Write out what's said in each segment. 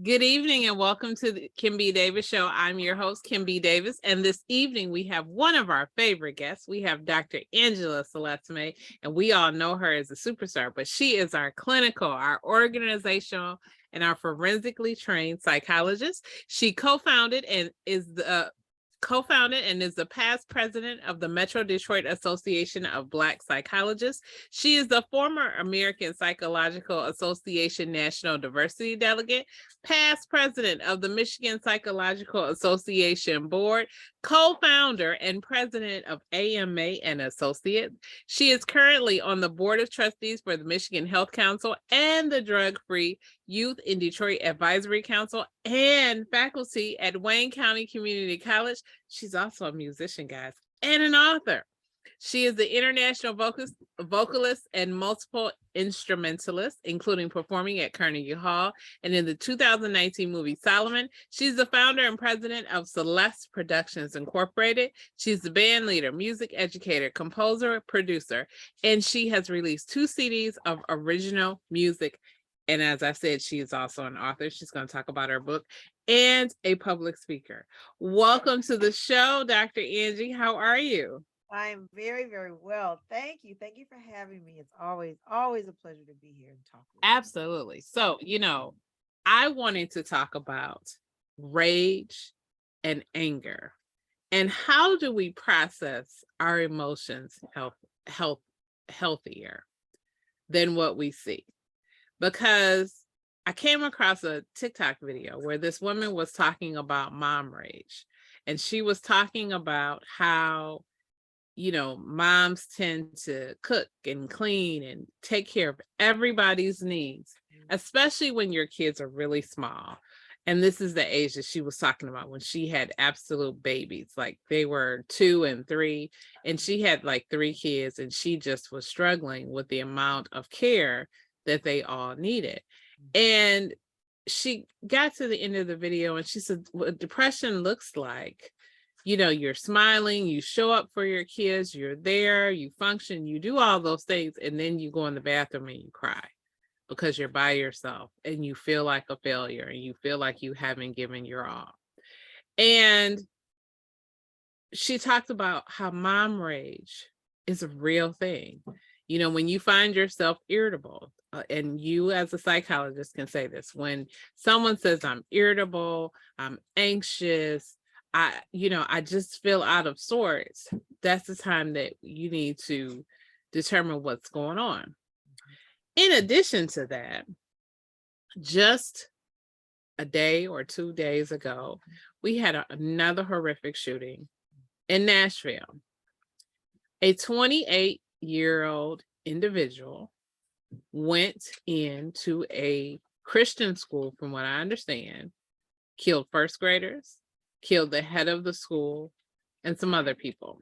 Good evening and welcome to the Kim B. Davis Show. I'm your host, Kim B. Davis, and this evening we have one of our favorite guests. We have Dr. Angela Celeste May, and we all know her as a superstar, but she is our clinical, our organizational, and our forensically trained psychologist. She co-founded and is the past president of the Metro Detroit Association of Black Psychologists. She is the former American Psychological Association National Diversity Delegate, past president of the Michigan Psychological Association Board, co-founder and president of A.M. May and Associates. She is currently on the board of trustees for the Michigan Health Council and the Drug-Free Youth in Detroit Advisory Council and faculty at Wayne County Community College. She's also a musician, guys, and an author. She is the international vocalist and multiple instrumentalist, including performing at Carnegie Hall and in the 2019 movie Solomon. She's the founder and president of Celeste Productions Incorporated. She's the band leader, music educator, composer, producer, and she has released 2 CDs of original music. And as I said, she is also an author. She's going to talk about her book and a public speaker. Welcome to the show, Dr. Angie. How are you? I'm very, very well. Thank you. Thank you for having me. It's always a pleasure to be here and talk with you. Absolutely. So, I wanted to talk about rage and anger and how do we process our emotions healthier than what we see. Because I came across a TikTok video where this woman was talking about mom rage, and she was talking about how moms tend to cook and clean and take care of everybody's needs, especially when your kids are really small. And this is the age that she was talking about when she had absolute babies, like they were 2 and 3, and she had like 3 kids, and she just was struggling with the amount of care that they all needed. And she got to the end of the video and she said, what depression looks like, you're smiling, you show up for your kids, you're there, you function, you do all those things, and then you go in the bathroom and you cry because you're by yourself and you feel like a failure and you feel like you haven't given your all. And she talked about how mom rage is a real thing. When you find yourself irritable, and you as a psychologist can say this, when someone says I'm irritable, I'm anxious, I just feel out of sorts, that's the time that you need to determine what's going on. In addition to that, just a day or 2 days ago, we had another horrific shooting in Nashville. A 28-year-old individual went into a Christian school, from what I understand, killed first graders, killed the head of the school, and some other people.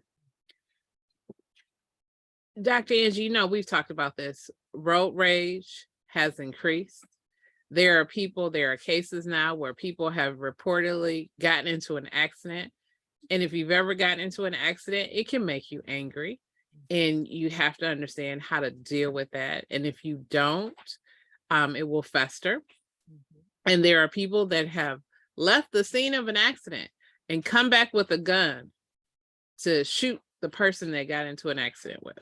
Dr. Angie, we've talked about this. Road rage has increased. There are cases now where people have reportedly gotten into an accident. And if you've ever gotten into an accident, it can make you angry. And you have to understand how to deal with that. And if you don't, it will fester. And there are people that have left the scene of an accident and come back with a gun to shoot the person they got into an accident with.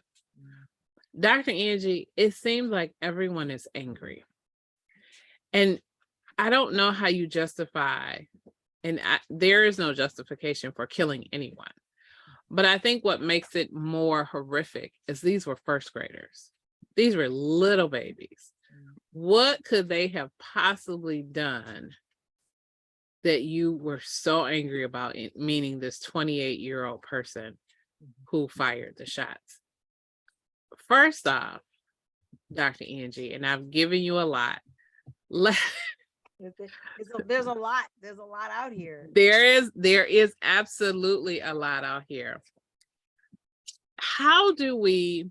Dr. Angie, it seems like everyone is angry. And I don't know how you justify, and there is no justification for killing anyone. But I think what makes it more horrific is these were first graders. These were little babies. What could they have possibly done that you were so angry about, meaning this 28-year-old person who fired the shots? First off, Dr. Angie, and I've given you a lot. There's a lot out here. There is absolutely a lot out here. How do we,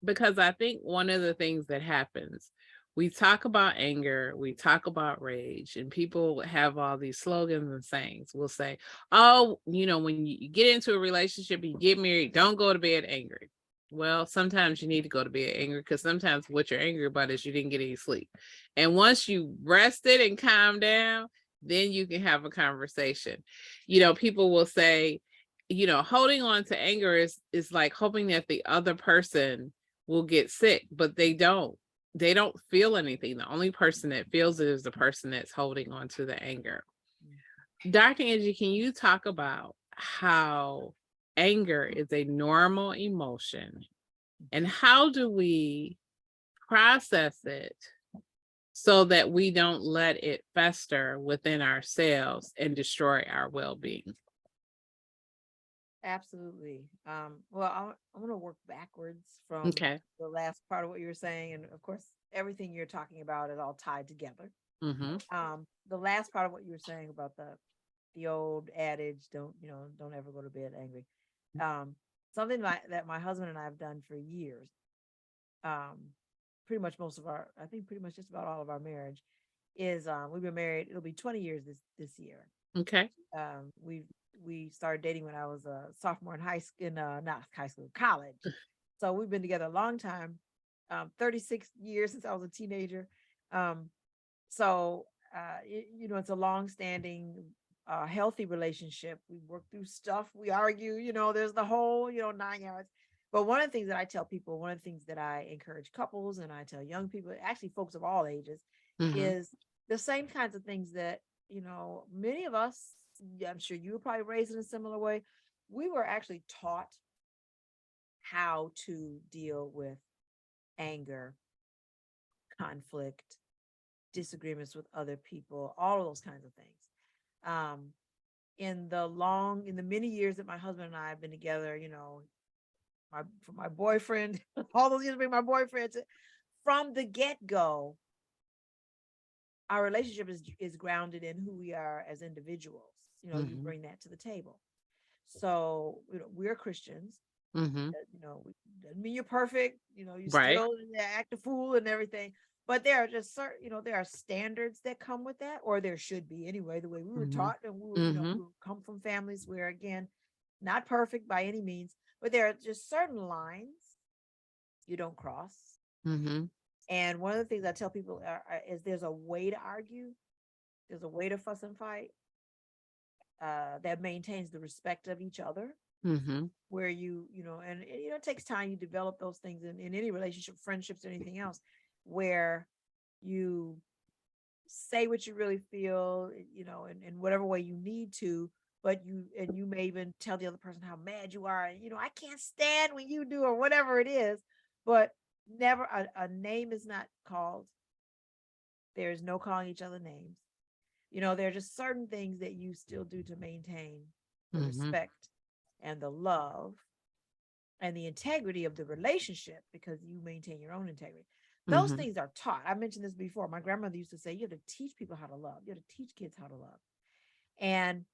because I think one of the things that happens, we talk about anger, we talk about rage, and people have all these slogans and sayings. We'll say, oh, when you get into a relationship, you get married, don't go to bed angry. Well, sometimes you need to go to bed angry because sometimes what you're angry about is you didn't get any sleep. And once you rested and calm down, then you can have a conversation. People will say, holding on to anger is like hoping that the other person will get sick, but they don't. They don't feel anything. The only person that feels it is the person that's holding on to the anger. Dr. Angie, can you talk about how anger is a normal emotion and how do we process it so that we don't let it fester within ourselves and destroy our well-being? Absolutely. Well, I want to work backwards from Okay. the last part of what you were saying, and of course, everything you're talking about is all tied together. Mm-hmm. The last part of what you were saying about the old adage, don't ever go to bed angry. Something that my husband and I have done for years. Pretty much I think pretty much just about all of our marriage is we've been married. It'll be 20 years this year. Okay. We started dating when I was a sophomore in not high school, college. So we've been together a long time, 36 years since I was a teenager. It's a long-standing, healthy relationship. We work through stuff, we argue, there's the whole, 9 yards. But one of the things that I tell people, one of the things that I encourage couples and I tell young people, actually folks of all ages, is the same kinds of things that, many of us, I'm sure you were probably raised in a similar way. We were actually taught how to deal with anger, conflict, disagreements with other people, all of those kinds of things. In the many years that my husband and I have been together, from my boyfriend, all those years being my boyfriend, from the get-go, our relationship is grounded in who we are as individuals. You bring that to the table. So, we're Christians. Doesn't mean you're perfect. You Right. still act a fool and everything. But there are just certain, there are standards that come with that, or there should be anyway, the way we were taught. And we come from families where, again, not perfect by any means, but there are just certain lines you don't cross. And one of the things I tell people is there's a way to argue, there's a way to fuss and fight that maintains the respect of each other. Where it takes time. You develop those things in any relationship, friendships, or anything else, where you say what you really feel, in whatever way you need to, but you may even tell the other person how mad you are, and I can't stand when you do, or whatever it is, but never a name is not called. There's no calling each other names. There are just certain things that you still do to maintain the respect and the love and the integrity of the relationship, because you maintain your own integrity. Those things are taught. I mentioned this before. My grandmother used to say, you have to teach people how to love. You have to teach kids how to love. And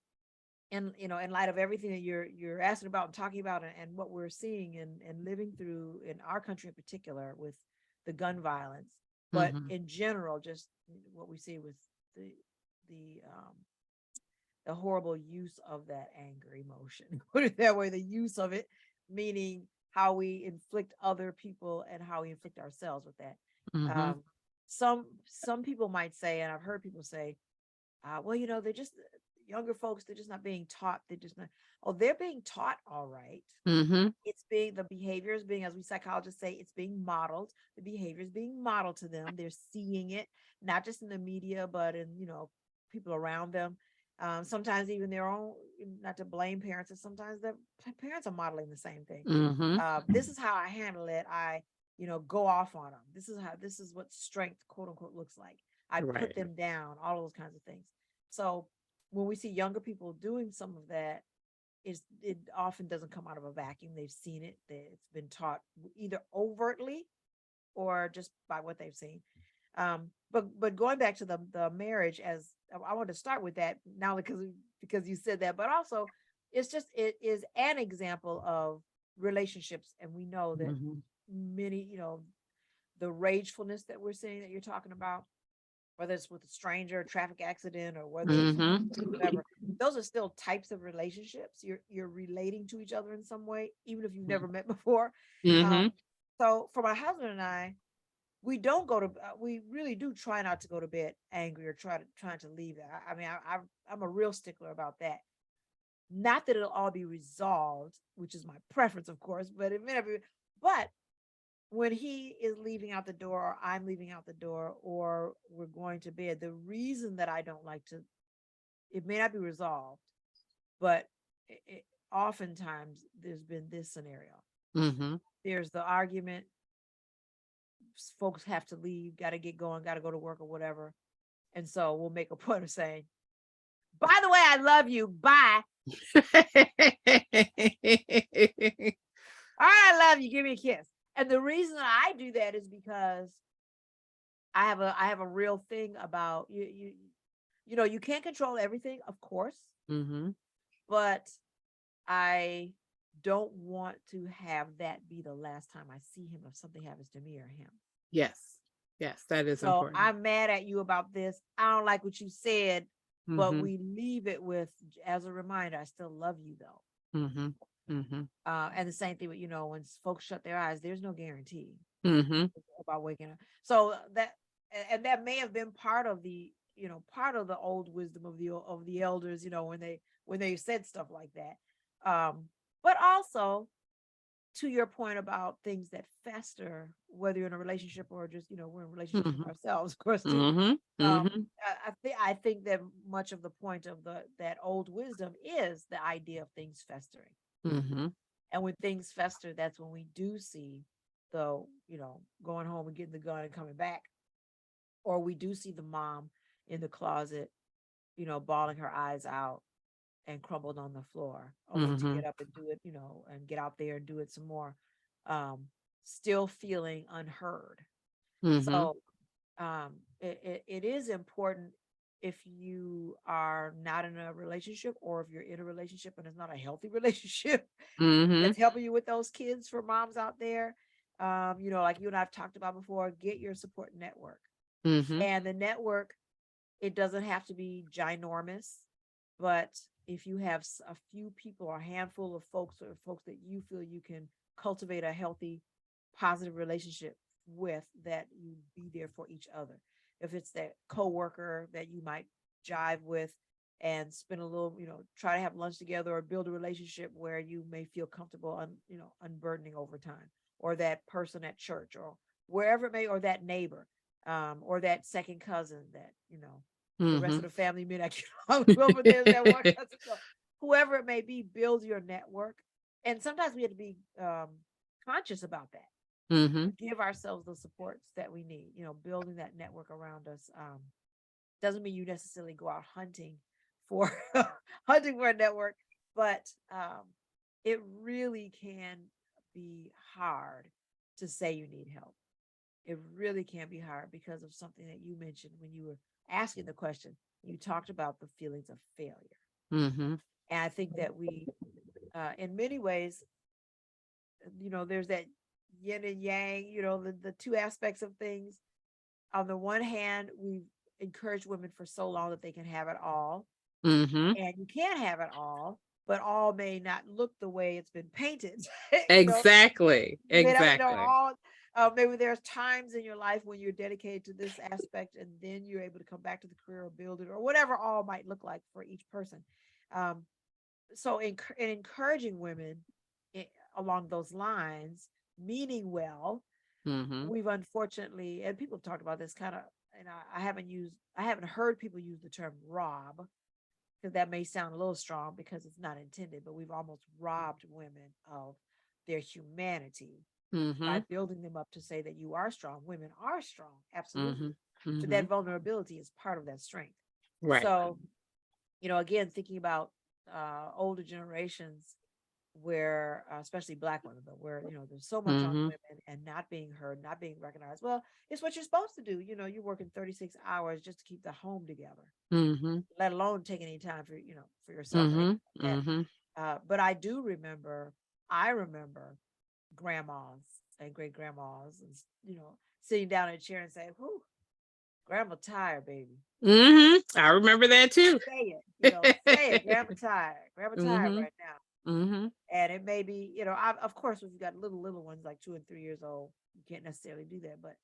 in light of everything that you're asking about and talking about, and what we're seeing and living through in our country in particular with the gun violence, but in general, just what we see with the horrible use of that anger emotion. Put it that way, the use of it, meaning how we inflict other people and how we inflict ourselves with that. Some people might say, and I've heard people say, well, they're just younger folks, they're just not being taught. They're being taught, all right. It's the behavior is being, as we psychologists say, it's being modeled. The behavior is being modeled to them. They're seeing it, not just in the media, but in, people around them. Sometimes even their own, not to blame parents, and sometimes the parents are modeling the same thing. This is how I handle it. I, go off on them. This is what strength, quote unquote, looks like. I put them down, all those kinds of things. So when we see younger people doing some of that, it often doesn't come out of a vacuum. They've seen it. It's been taught either overtly or just by what they've seen. But going back to the marriage, as I want to start with that now, because you said that, but also it is an example of relationships. And we know that many, the ragefulness that we're seeing that you're talking about, whether it's with a stranger, a traffic accident, or whether it's Mm-hmm. whatever. Those are still types of relationships. You're relating to each other in some way, even if you've never met before. Um, Mm-hmm. so for my husband and I, we don't go to we really do try not to go to bed angry or trying to leave it. I mean, I'm a real stickler about that. Not that it'll all be resolved, which is my preference, of course, but it may not be. But when he is leaving out the door, or I'm leaving out the door, or we're going to bed, the reason that I don't like to, it may not be resolved, but oftentimes there's been this scenario. Mm-hmm. There's the argument, folks have to leave, got to get going, got to go to work or whatever. And so we'll make a point of saying, by the way, I love you. Bye. All right, I love you. Give me a kiss. And the reason I do that is because I have a real thing about you know, you can't control everything, of course, Mm-hmm. but I don't want to have that be the last time I see him if something happens to me or him. Yes. Yes, that is So important. I'm mad at you about this. I don't like what you said, but Mm-hmm. we leave it with, as a reminder, I still love you though. Mm-hmm. Mm-hmm. And the same thing with, you know, when folks shut their eyes, there's no guarantee Mm-hmm. about waking up. So that, and that may have been part of the, you know, part of the old wisdom of the elders, you know, when they said stuff like that. But also to your point about things that fester, whether you're in a relationship or just, you know, we're in relationships with ourselves, of course, too. Mm-hmm. Mm-hmm. I think that much of the point of that old wisdom is the idea of things festering. Mm-hmm. And when things fester, that's when we do see the, you know, going home and getting the gun and coming back. Or we do see the mom in the closet, you know, bawling her eyes out and crumbled on the floor, only to Mm-hmm. get up and do it, you know, and get out there and do it some more. Um, Still feeling unheard. Mm-hmm. So it is important, if you are not in a relationship, or if you're in a relationship and it's not a healthy relationship Mm-hmm. that's helping you with those kids, for moms out there. You know, like you and I've talked about before, get your support network. Mm-hmm. And the network, it doesn't have to be ginormous, but if you have a few people or a handful of folks, or folks that you feel you can cultivate a healthy, positive relationship with, that you be there for each other. If it's that coworker that you might jive with and spend a little, you know, try to have lunch together, or build a relationship where you may feel comfortable you know, unburdening over time, or that person at church, or wherever it may, or that neighbor, or that second cousin that, you know, the rest of the family may not get along well, but there's that one cousin. So whoever it may be, build your network. And sometimes we have to be conscious about that. Mm-hmm. Give ourselves the supports that we need, you know, building that network around us. Doesn't mean you necessarily go out hunting for hunting for a network, but it really can be hard to say you need help. It really can be hard because of something that you mentioned when you were asking the question. You talked about the feelings of failure. Mm-hmm. And I think that we, in many ways, you know, there's that yin and yang, you know, the two aspects of things. On the one hand, we've encouraged women for so long that they can have it all. Mm-hmm. And you can't have it all, but all may not look the way it's been painted. You know, Exactly. you may not, you know, Exactly. all maybe there's times in your life when you're dedicated to this aspect, and then you're able to come back to the career or build it, or whatever all might look like for each person. Um, so in encouraging women i- along those lines, meaning well, Mm-hmm. we've unfortunately, and people have talked about this kind of, and I haven't heard people use the term rob, because that may sound a little strong because it's not intended, but we've almost robbed women of their humanity Mm-hmm. by building them up to say that you are strong. Women are strong, Mm-hmm. absolutely. But Mm-hmm. that vulnerability is part of that strength. Right. So, you know, again, thinking about older generations where, especially Black women, but where, you know, there's so much on Mm-hmm. women and not being heard, not being recognized. Well, it's what you're supposed to do. You know, you're working 36 hours just to keep the home together, Mm-hmm. let alone taking any time for, you know, for yourself or Mm-hmm. anything like Mm-hmm. that. But I remember grandmas and great grandmas, and, you know, sitting down in a chair and saying, whew, Grandma tired, baby. I remember that too. Say it, you know, say it. Grandma tired. Grandma tired Mm-hmm. right now. Mm-hmm. And it may be, you know, of course, if you got little ones like 2 and 3 years old, you can't necessarily do that. But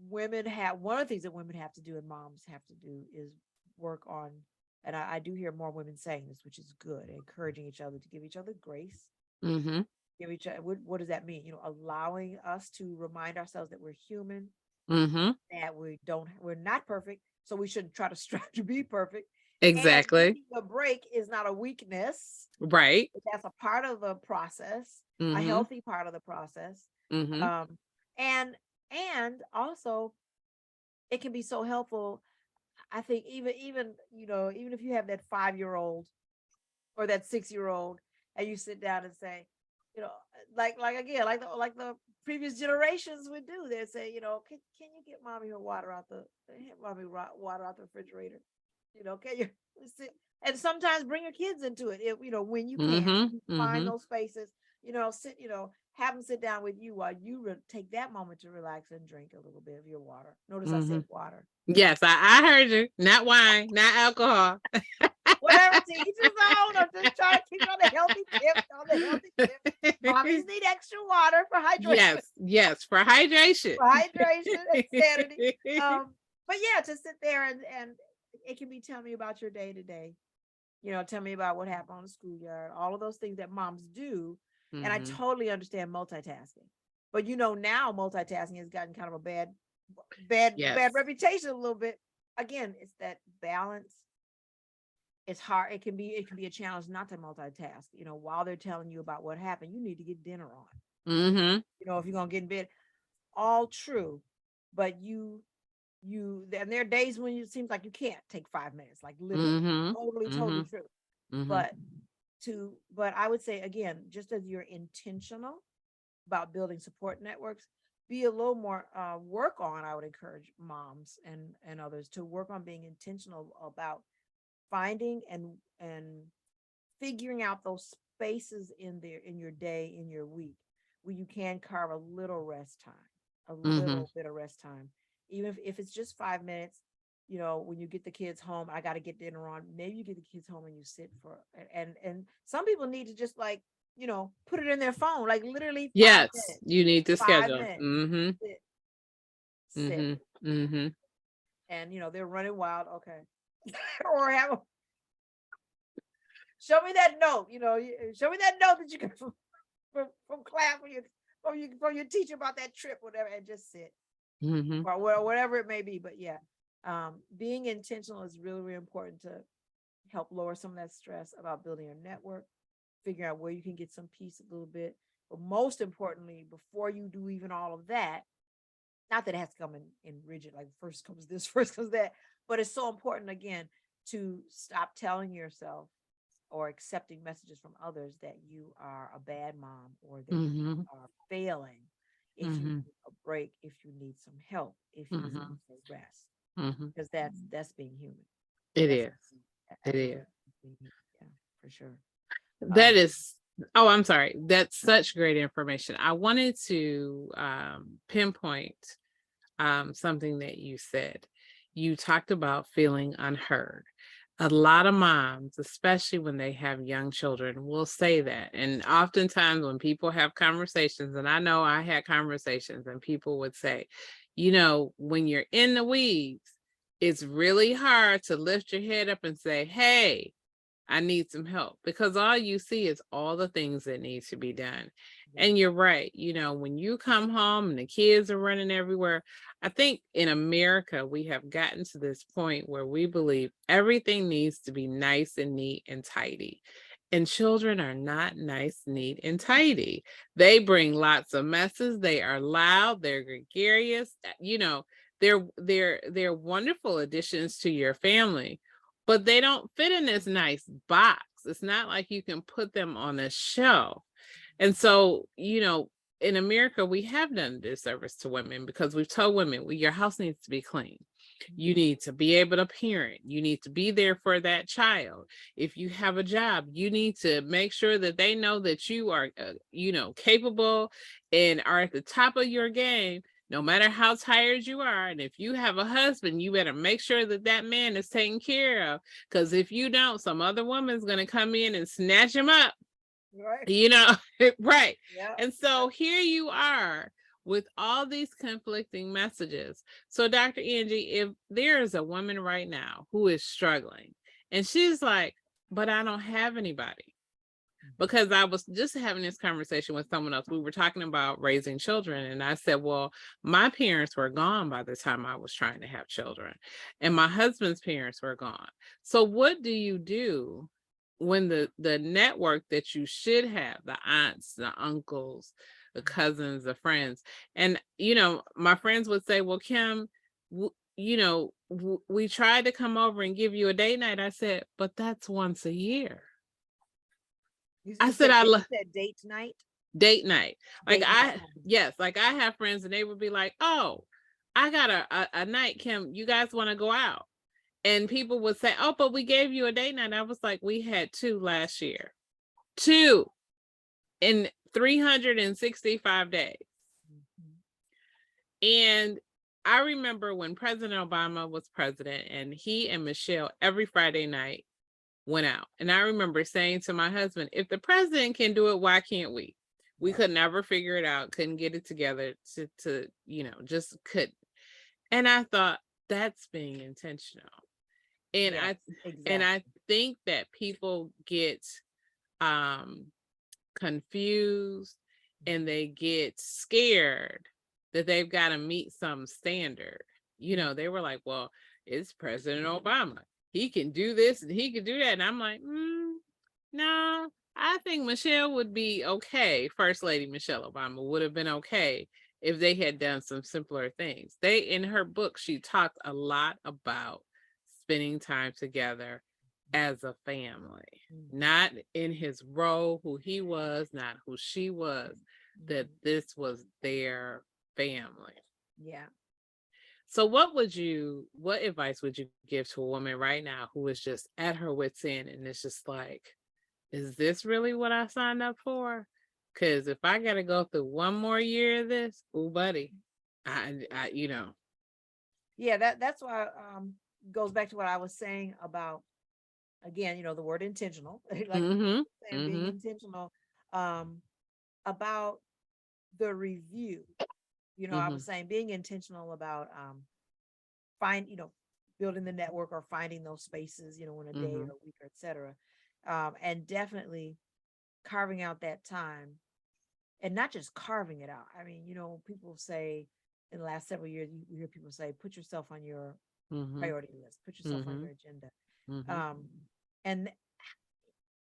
women have one of the things that women have to do and moms have to do is work on, and I do hear more women saying this, which is good, encouraging each other to give each other grace. Mm-hmm. Give each other, what does that mean? You know, allowing us to remind ourselves that we're human, Mm-hmm. that we're not perfect, so we shouldn't try to strive to be perfect. And Exactly. needing a break is not a weakness. Right. That's a part of the process, a Mm-hmm. healthy part of the process. Mm-hmm. Um, and also it can be so helpful. I think even you know, even if you have that 5-year-old or that 6-year-old, and you sit down and say, you know, like again, like the previous generations would do. They'd say, you know, can you get mommy her water out the water out the refrigerator? You know, can you sit, and sometimes bring your kids into it, if, you know, when you can, Mm-hmm. when you find Mm-hmm. those spaces, you know, have them sit down with you while you take that moment to relax and drink a little bit of your water. Notice I Mm-hmm. said water. Yes, I heard you. Not wine, not alcohol. Whatever, to each his own. I'm just trying to keep on the healthy tip, on the healthy tip. Mommies need extra water for hydration, Yes, yes, for hydration. for hydration and sanity. But yeah, to sit there and it can be, tell me about your day today. You know, tell me about what happened on the schoolyard, all of those things that moms do. And I Mm-hmm. totally understand multitasking. But you know, now multitasking has gotten kind of a bad Yes. reputation a little bit. Again, it's that balance. It's hard. It can be a challenge not to multitask. You know, while they're telling you about what happened, you need to get dinner on. Mm-hmm. You know, if you're gonna get in bed, all true. But you and there are days when it seems like you can't take 5 minutes, like literally, Mm-hmm. totally Mm-hmm. true. Mm-hmm. But but I would say again, just as you're intentional about building support networks, be a little more work on. I would encourage moms and others to work on being intentional about finding and figuring out those spaces in your day, in your week, where you can carve a little rest time, a Mm-hmm. little bit of rest time, even if it's just 5 minutes. You know, when you get the kids home, I got to get dinner on. Maybe you get the kids home and you sit for, and some people need to just, like, you know, put it in their phone, like literally five Yes, minutes, you need to five schedule. minutes, Mm-hmm. sit, sit, Mm-hmm. Mm-hmm. and you know they're running wild. Okay, or have show me that note. You know, show me that note that you got from class, from your teacher about that trip, whatever, and just sit, Mm-hmm. or whatever it may be. But yeah, being intentional is really, really important to help lower some of that stress about building a network, figuring out where you can get some peace a little bit. But most importantly, before you do even all of that, not that it has to come in rigid, like first comes this, first comes that, but it's so important again to stop telling yourself or accepting messages from others that you are a bad mom or that you Mm-hmm. are failing. If you Mm-hmm. need a break, if you need some help, if you need Mm-hmm. a rest, Mm-hmm. because that's being human. It That's is. It absolutely is. being human. Yeah, for sure. That Um, is, oh, I'm sorry. That's such great information. I wanted to pinpoint something that you said. You talked about feeling unheard. A lot of moms, especially when they have young children, will say that. And oftentimes, when people have conversations, and I know I had conversations, and people would say, you know, when you're in the weeds, it's really hard to lift your head up and say, hey, I need some help, because all you see is all the things that need to be done. yeah. And you're right. You know, when you come home and the kids are running everywhere, I think in America, we have gotten to this point where we believe everything needs to be nice and neat and tidy. And children are not nice, neat, and tidy. They bring lots of messes. They are loud. They're gregarious. You know, they're wonderful additions to your family, but they don't fit in this nice box. It's not like you can put them on a shelf. And so, you know, in America, we have done a disservice to women because we've told women, well, your house needs to be clean. You need to be able to parent. You need to be there for that child. If you have a job, you need to make sure that they know that you are, you know, capable and are at the top of your game, no matter how tired you are, and if you have a husband, you better make sure that that man is taken care of. Because if you don't, some other woman's going to come in and snatch him up, Right. you know, right. Yeah. And so here you are with all these conflicting messages. So, Dr. Angie, if there is a woman right now who is struggling and she's like, but I don't have anybody. Because I was just having this conversation with someone else. We were talking about raising children. And I said, well, my parents were gone by the time I was trying to have children. And my husband's parents were gone. So what do you do when the network that you should have, the aunts, the uncles, the cousins, the friends, and, you know, my friends would say, well, Kim, we tried to come over and give you a date night. I said, but that's once a year. I said, you said date night. Date night. Like Date night. yes, like I have friends and they would be like, oh, I got a night, Kim, you guys want to go out? And people would say, oh, but we gave you a date night. I was like, we had 2 last year. 2 in 365 days. And I remember when President Obama was president and he and Michelle every Friday night went out. And I remember saying to my husband, if the president can do it, why can't we? We could never figure it out, couldn't get it together to just couldn't. And I thought, that's being intentional. And I think that people get confused and they get scared that they've got to meet some standard. They were like, well, it's President Obama. He can do this and he can do that. And I'm like, no, I think Michelle would be okay. First Lady Michelle Obama would have been okay if they had done some simpler things. In her book, she talked a lot about spending time together as a family, not in his role, who he was, not who she was, that this was their family. Yeah. So what advice would you give to a woman right now who is just at her wit's end and it's just like, is this really what I signed up for? Because if I got to go through one more year of this, oh, buddy, Yeah, that's why goes back to what I was saying about, again, the word intentional, like being intentional about the review. I was saying being intentional about building the network or finding those spaces, in a day or a week, or et cetera. And definitely carving out that time, and not just carving it out. I mean, people say in the last several years, you hear people say, put yourself on your priority list, put yourself on your agenda. And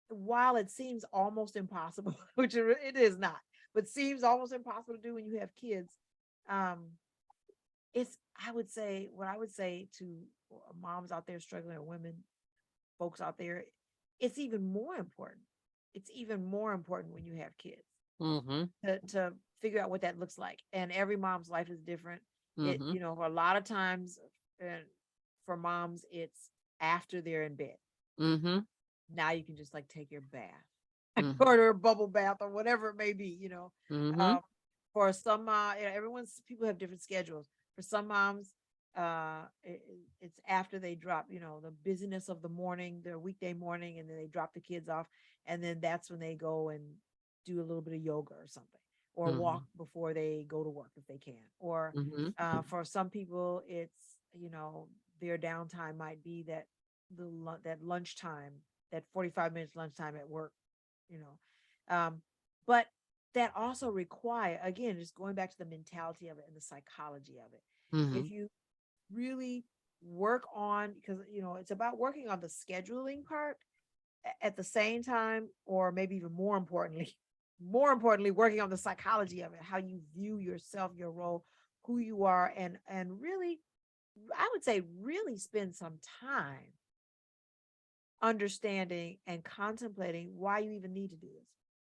while it seems almost impossible, which it is not, but seems almost impossible to do when you have kids, what I would say to moms out there struggling, or women, folks out there, it's even more important. It's even more important when you have kids to figure out what that looks like. And every mom's life is different. It, for a lot of times, for moms, it's after they're in bed. Now you can just like take your bath or a bubble bath or whatever it may be, for some, people have different schedules. For some moms, it's after they drop, the busyness of the morning, their weekday morning, and then they drop the kids off. And then that's when they go and do a little bit of yoga or something, or walk before they go to work if they can. Or for some people, it's, their downtime might be that that lunchtime, that 45 minutes lunchtime at work, but that also require, again, just going back to the mentality of it and the psychology of it. If you really work on, because, it's about working on the scheduling part at the same time, or maybe even more importantly, working on the psychology of it, how you view yourself, your role, who you are, and really, I would say, really spend some time understanding and contemplating why you even need to do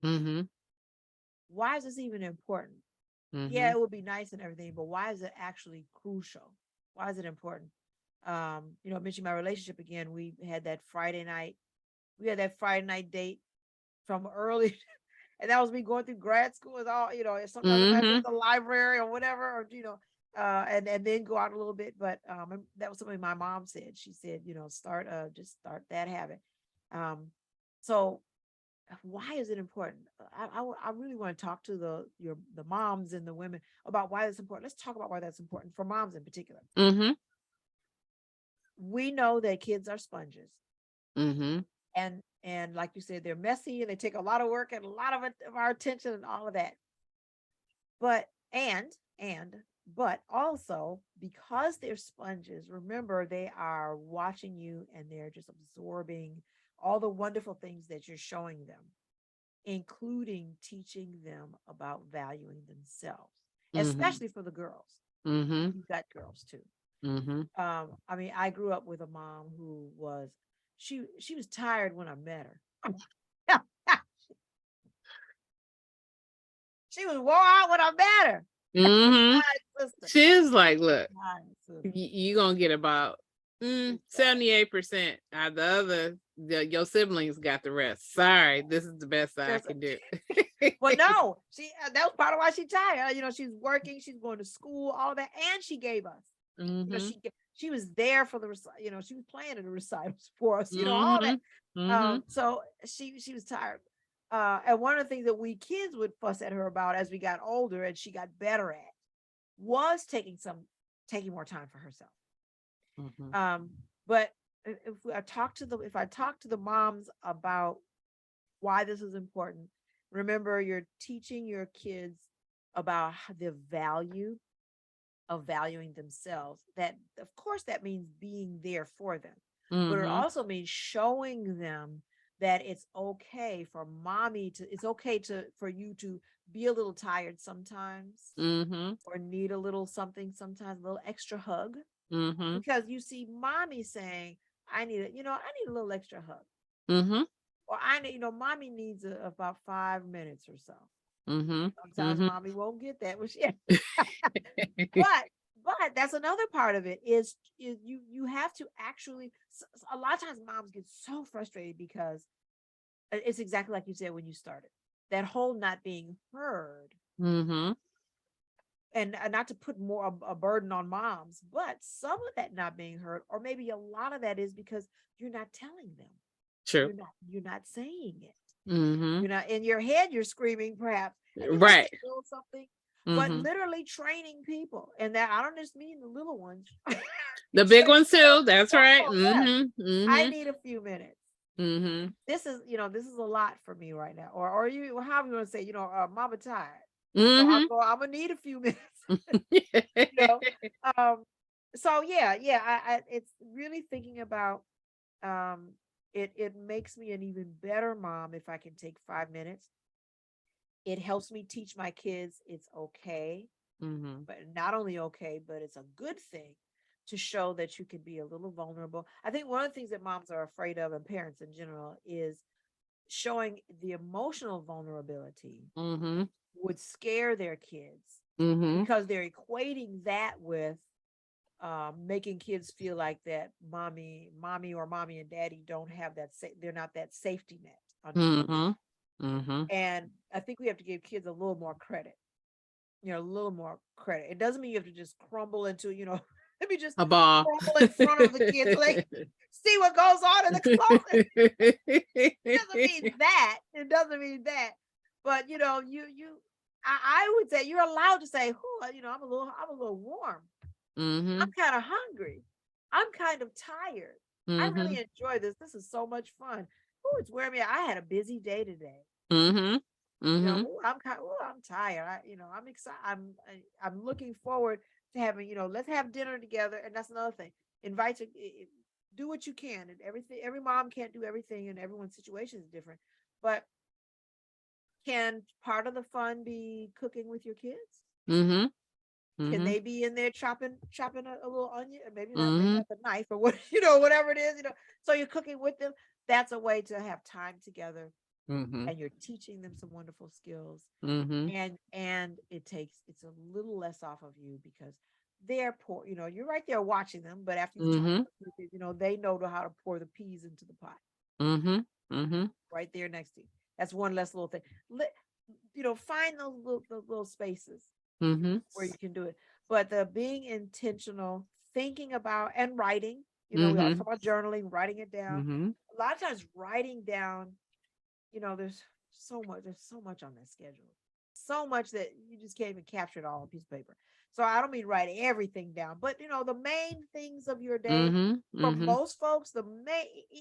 this. Why is this even important? Yeah, it would be nice and everything, but why is it actually crucial? Why is it important? Mentioning my relationship again, we had that Friday night date from early And that was me going through grad school and all, sometimes I might be Mm-hmm. in the library or whatever, or, and then go out a little bit. But that was something my mom said. She said, just start that habit. So why is it important? I really want to talk to the moms and the women about why that's important. Let's talk about why that's important for moms in particular. Mm-hmm. We know that kids are sponges. Mm-hmm. And like you said, they're messy and they take a lot of work and a lot of our attention and all of that. But but also because they're sponges, remember they are watching you and they're just absorbing all the wonderful things that you're showing them, including teaching them about valuing themselves, especially for the girls. Mm-hmm. You've got girls too. Mm-hmm. I mean, I grew up with a mom who was she was tired when I met her. She was wore out when I met her. Mm-hmm. Sister. She's like, look, Sister. you gonna get about 78%. The other, your siblings got the rest. Sorry, this is the best I can do. Well, no, that was part of why she tired. She's working, she's going to school, all of that, and she gave us. Mm-hmm. She was there for the she was playing in the recitals for us, Mm-hmm. all that. Mm-hmm. So she was tired. And one of the things that we kids would fuss at her about as we got older and she got better at was taking more time for herself. Mm-hmm. But if I talk to the moms about why this is important, remember you're teaching your kids about the value of valuing themselves. That of course that means being there for them, but it also means showing them that it's okay for for you to be a little tired sometimes, or need a little something sometimes, a little extra hug, because you see mommy saying, I need a little extra hug, or I need, mommy needs about 5 minutes or so. Sometimes mommy won't get that, but that's another part of it is you have to actually, a lot of times moms get so frustrated because it's exactly like you said when you started, that whole not being heard. And not to put more a burden on moms, but some of that not being heard, or maybe a lot of that is because you're not telling them. True. You're not saying it. Mm-hmm. You're not in your head, you're screaming perhaps, right, something, but literally training people. And that I don't just mean the little ones, the big ones too. That's right. I need a few minutes. This is a lot for me right now, or you, how you want to say, mama tired. I'm gonna need a few minutes. So yeah, I it's really thinking about, it makes me an even better mom if I can take 5 minutes. It helps me teach my kids it's okay, but not only okay, but it's a good thing to show that you can be a little vulnerable. I think one of the things that moms are afraid of, and parents in general, is showing the emotional vulnerability would scare their kids, because they're equating that with making kids feel like that mommy and daddy don't have that, they're not that safety net. And I think we have to give kids a little more credit. A little more credit. It doesn't mean you have to just crumble into, let me just a ball crumble in front of the kids, like see what goes on in the closet. It doesn't mean that. It doesn't mean that. But I would say you're allowed to say, "Oh, I'm a little warm. I'm kind of hungry. I'm kind of tired. I really enjoy this. This is so much fun. Oh, it's wearing me. I had a busy day today. I'm tired. I'm excited. I'm looking forward to having, let's have dinner together." And that's another thing. Invite you, do what you can, and every mom can't do everything, and everyone's situation is different. But can part of the fun be cooking with your kids? Can they be in there chopping a little onion, maybe not the knife, or what, whatever it is, so you're cooking with them. That's a way to have time together, and you're teaching them some wonderful skills. And it's a little less off of you, because they're poor, you're right there watching them, but after you they know how to pour the peas into the pot. Right there next to you. That's one less little thing. find those little spaces Mm-hmm. where you can do it. But the being intentional, thinking about and writing, we all Mm-hmm. talk about journaling, writing it down. Mm-hmm. A lot of times writing down, there's so much on that schedule. So much that you just can't even capture it all on a piece of paper. So I don't mean write everything down, but the main things of your day. Mm-hmm. For Mm-hmm. most folks,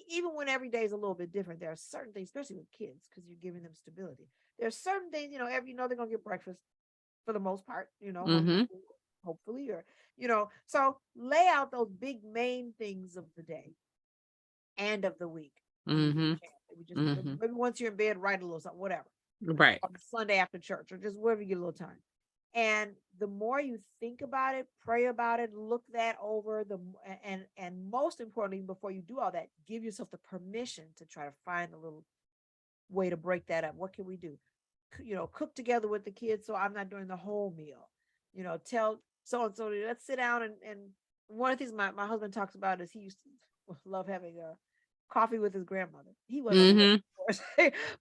even when every day is a little bit different, there are certain things, especially with kids, because you're giving them stability. There's certain things, they're gonna get breakfast for the most part, Mm-hmm. hopefully, or so lay out those big main things of the day and of the week when you get Mm-hmm. a chance. Mm-hmm. Maybe once you're in bed, write a little something, whatever, Right. on Sunday after church, or just wherever you get a little time. And the more you think about it, pray about it, look that over, and most importantly, before you do all that, give yourself the permission to try to find a little way to break that up. What can we do? Cook together with the kids, so I'm not doing the whole meal. Tell so and so, let's sit down, and one of the things my husband talks about is he used to love having a coffee with his grandmother. He wasn't on the Mm-hmm. of course,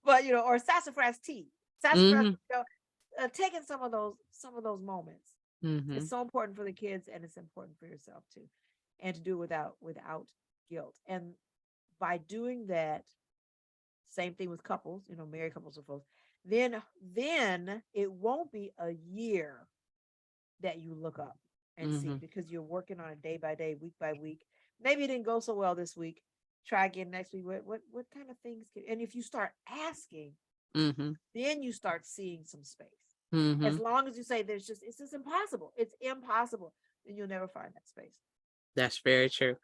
but or sassafras tea. Sassafras, Mm-hmm. taking some of those moments. Mm-hmm. It's so important for the kids, and it's important for yourself too, and to do without guilt. And by doing that, same thing with couples, married couples or folks. Then it won't be a year that you look up and see, Mm-hmm. because you're working on it day by day, week by week. Maybe it didn't go so well this week. Try again next week. What kind of things and if you start asking, Mm-hmm. then you start seeing some space. Mm-hmm. As long as you say it's just impossible. It's impossible, then you'll never find that space. That's very true.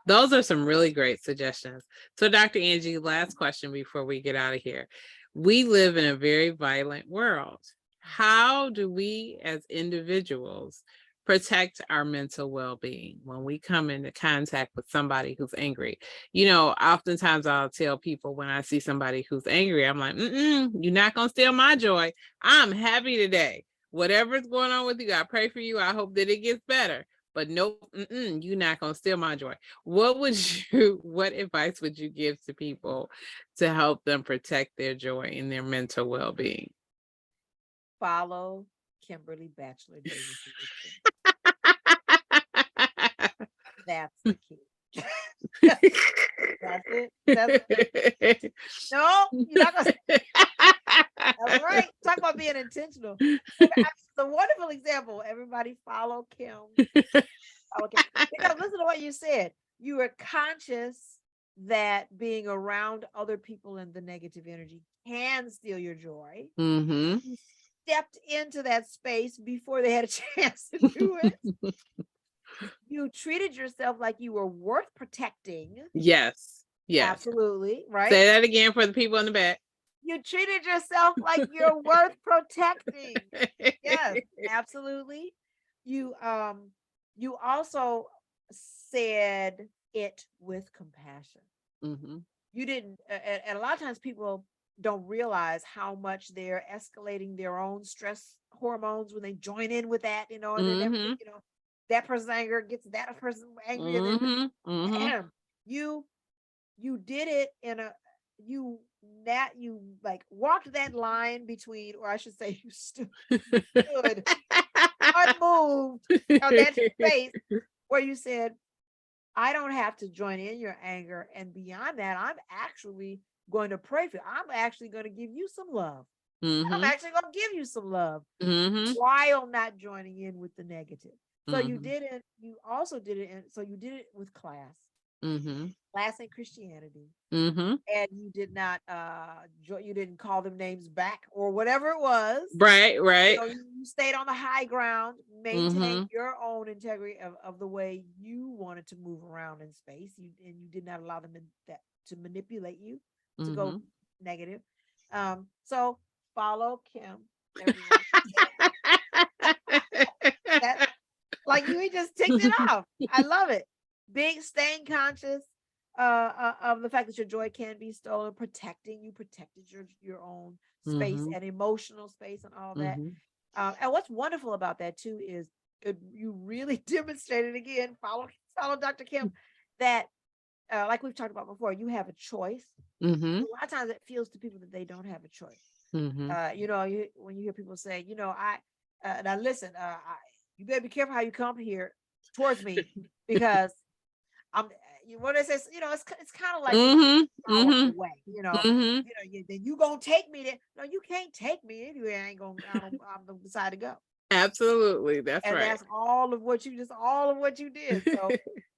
Those are some really great suggestions. So, Dr. Angie, last question before we get out of here. We live in a very violent world. How do we as individuals protect our mental well-being when we come into contact with somebody who's angry? Oftentimes I'll tell people when I see somebody who's angry, I'm like, you're not going to steal my joy. I'm happy today. Whatever's going on with you, I pray for you. I hope that it gets better. But nope, you're not going to steal my joy. What advice would you give to people to help them protect their joy and their mental well-being? Follow Kimberly Batchelor Davis. That's the key. That's it. No, you're not gonna. That's right. Talk about being intentional. The wonderful example. Everybody follow Kim. Because listen to what you said. You were conscious that being around other people and the negative energy can steal your joy. Mm-hmm. You stepped into that space before they had a chance to do it. You treated yourself like you were worth protecting. Yes. Yes. Absolutely. Right. Say that again for the people in the back. You treated yourself like you're worth protecting. Yes, absolutely. You also said it with compassion. Mm-hmm. You didn't, and a lot of times people don't realize how much they're escalating their own stress hormones when they join in with that, and then that person's anger gets that person angry, and then you did it you like walked that line between, or I should say you stood unmoved on that space where you said, I don't have to join in your anger, and beyond that, I'm actually going to pray for you. I'm actually going to give you some love. I'm actually going to give you some love while not joining in with the negative. So you also did it, so you did it with class. Class in Christianity, and you did not you didn't call them names back or whatever it was. Right. You stayed on the high ground, maintained your own integrity of the way you wanted to move around in space. You did not allow them to manipulate you to go negative. So follow Kim, everyone. Like you just ticked it off. I love it. Staying conscious of the fact that your joy can be stolen, you protected your own space and emotional space and all that. And what's wonderful about that too is you really demonstrated again, follow Dr. Kim, that like we've talked about before, you have a choice. A lot of times it feels to people that they don't have a choice. When you hear people say, now listen, you better be careful how you come here towards me because I'm, what it says, it's kind of like power away, then you gonna take me there. No, you can't take me anywhere. I don't decide to go. Absolutely. That's And right. that's all of what you did. So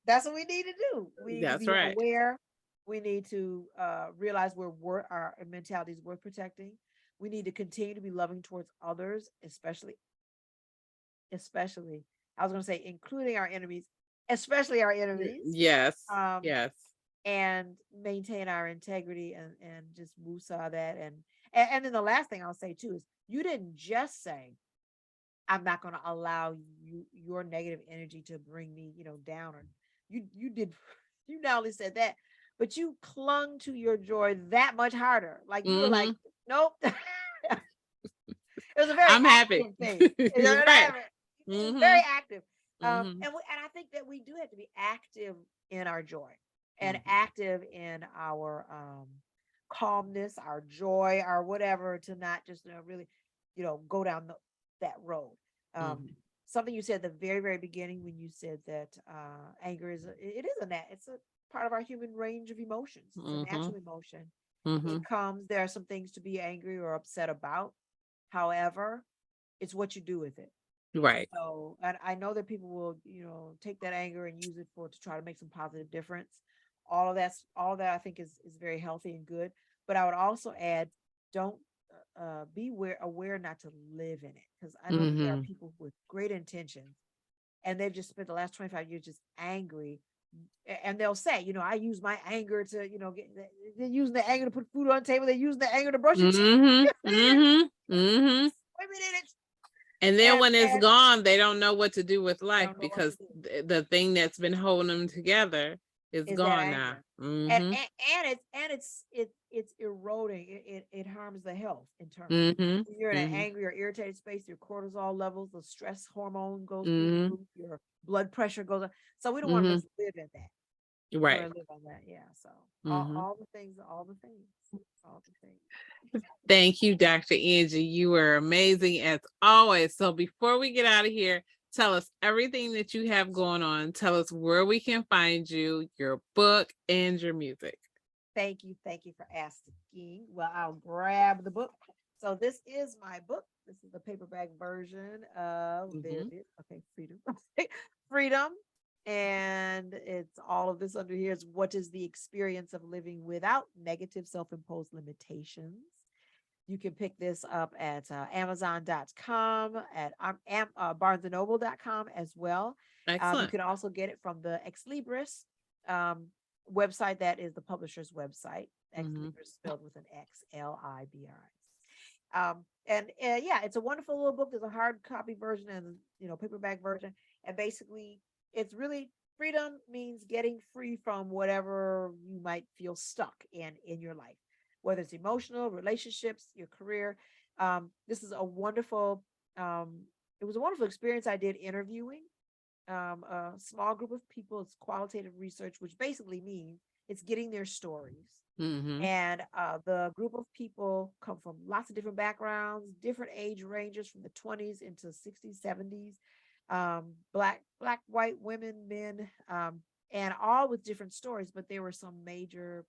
that's what we need to do. We need to be aware. We need to realize our mentality is worth protecting. We need to continue to be loving towards others, especially, I was going to say, including our enemies, especially our enemies. Yes. Yes. And maintain our integrity and just woosah that. And then the last thing I'll say too is you didn't just say, I'm not going to allow your negative energy to bring me, down. Or you did, you not only said that, but you clung to your joy that much harder. Like you were like, nope. It was a very active thing. Right. Very active. And I think that we do have to be active in our joy and active in our calmness, our joy, our whatever, to not just really, go down that road. Something you said at the very, very beginning when you said that anger it's a part of our human range of emotions. It's a natural emotion. It comes, there are some things to be angry or upset about. However, it's what you do with it. Right. So, and I know that people will, take that anger and use it to try to make some positive difference. All of that I think is very healthy and good. But I would also add, don't be aware not to live in it, because I know that there are people with great intentions and they've just spent the last 25 years just angry, and they'll say, I use my anger to, they're using the anger to put food on the table, they're using the anger to brush your teeth. Wait a minute. And then when it's gone, they don't know what to do with life because the thing that's been holding them together is gone now. And it's eroding. It harms the health in terms of when you're in an angry or irritated space, your cortisol levels, the stress hormone goes through the roof, your blood pressure goes up. So we don't want to live in that. Right. Live on that. Yeah. So all the things. Thank you, Dr. Angie. You were amazing as always. So before we get out of here, tell us everything that you have going on. Tell us where we can find you, your book, and your music. Thank you. Thank you for asking. Well, I'll grab the book. So this is my book. This is the paperback version of there it is. Okay, Freedom. Freedom. And it's all of this under here is what is the experience of living without negative self-imposed limitations. You can pick this up at Amazon.com, at BarnesandNoble.com as well. You can also get it from the Ex Libris website. That is the publisher's website. Ex Libris spelled with an X, Libris. Yeah, it's a wonderful little book. There's a hard copy version and paperback version. And basically, it's really, freedom means getting free from whatever you might feel stuck in your life, whether it's emotional, relationships, your career. This is a wonderful, it was a wonderful experience. I did interviewing a small group of people. It's qualitative research, which basically means it's getting their stories. And the group of people come from lots of different backgrounds, different age ranges from the 20s into 60s, 70s. Black, white, women, men, and all with different stories, but there were some major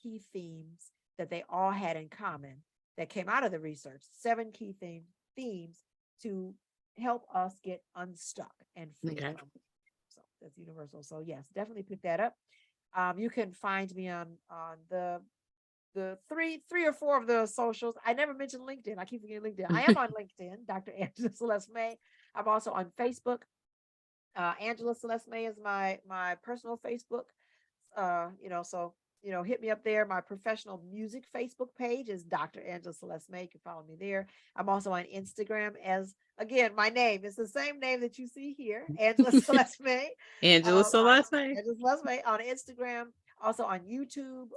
key themes that they all had in common that came out of the research. 7 key themes to help us get unstuck and free. Okay. So that's universal. So yes, definitely pick that up. You can find me on the three or four of the socials. I never mentioned LinkedIn. I keep forgetting LinkedIn. I am on LinkedIn, Dr. Angela Celeste May. I'm also on Facebook. Angela Celeste May is my personal Facebook. So hit me up there. My professional music Facebook page is Dr. Angela Celeste May. You can follow me there. I'm also on Instagram as, again, my name is the same name that you see here, Angela Celeste May. Angela Celeste May. Angela Celeste May on Instagram. Also on YouTube.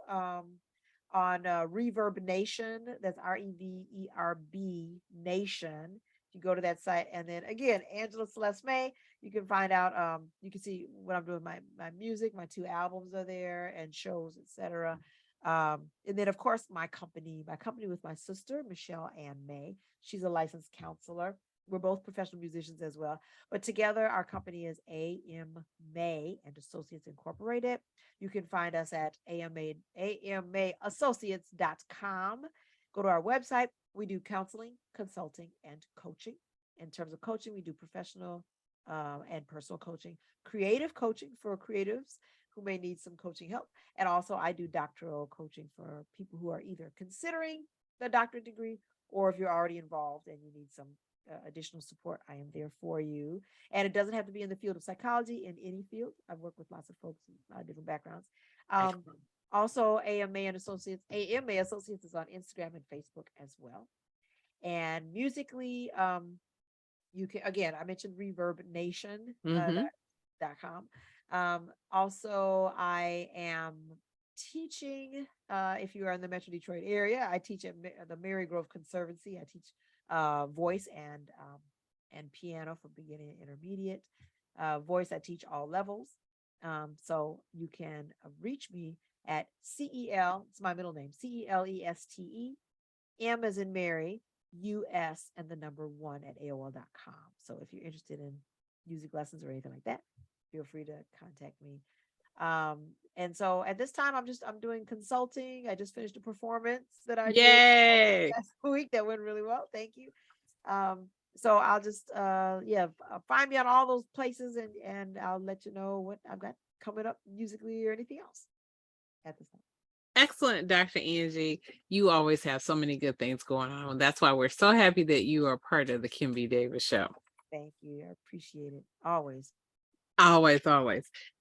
On Reverb Nation. That's REVERB Nation. You go to that site, and then again, Angela Celeste May, you can find out, you can see what I'm doing, my music, my 2 albums are there, and shows, etc. And then of course my company with my sister, Michelle Ann May. She's a licensed counselor. We're both professional musicians as well, but together our company is A.M. May and Associates Incorporated. You can find us at ammayassociates.com. Go to our website. We do counseling, consulting, and coaching. In terms of coaching, we do professional and personal coaching, creative coaching for creatives who may need some coaching help. And also I do doctoral coaching for people who are either considering the doctorate degree, or if you're already involved and you need some additional support, I am there for you. And it doesn't have to be in the field of psychology, in any field. I've worked with lots of folks in different backgrounds. Also, AMA Associates is on Instagram and Facebook as well. And musically, you can, again, I mentioned reverbnation.com. Also, I am teaching, if you are in the Metro Detroit area, I teach at the Mary Grove Conservancy. I teach voice and piano for beginning and intermediate. Voice, I teach all levels. So you can reach me at CEL, it's my middle name, CELESTE, M as in Mary, US, and the number 1 at AOL.com. So if you're interested in music lessons or anything like that, feel free to contact me. And so at this time, I'm doing consulting. I just finished a performance that I did last week that went really well. Thank you. So I'll just, find me on all those places, and I'll let you know what I've got coming up musically or anything else at this time. Excellent, Dr. Angie. You always have so many good things going on. That's why we're so happy that you are part of the Kim B. Davis Show. Thank you. I appreciate it. Always. Always.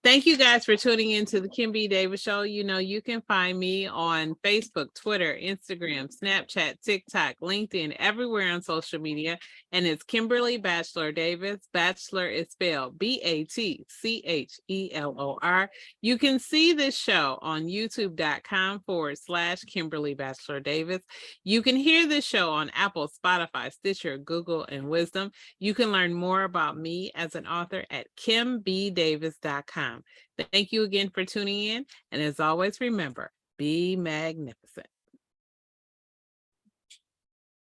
Thank you guys for tuning into the Kim B. Davis Show. You know, you can find me on Facebook, Twitter, Instagram, Snapchat, TikTok, LinkedIn, everywhere on social media. And it's Kimberly Batchelor Davis. Bachelor is spelled BATCHELOR. You can see this show on youtube.com/Kimberly Batchelor Davis. You can hear this show on Apple, Spotify, Stitcher, Google, and Wisdom. You can learn more about me as an author at KimBDavis.com. Thank you again for tuning in. And as always, remember, be magnificent.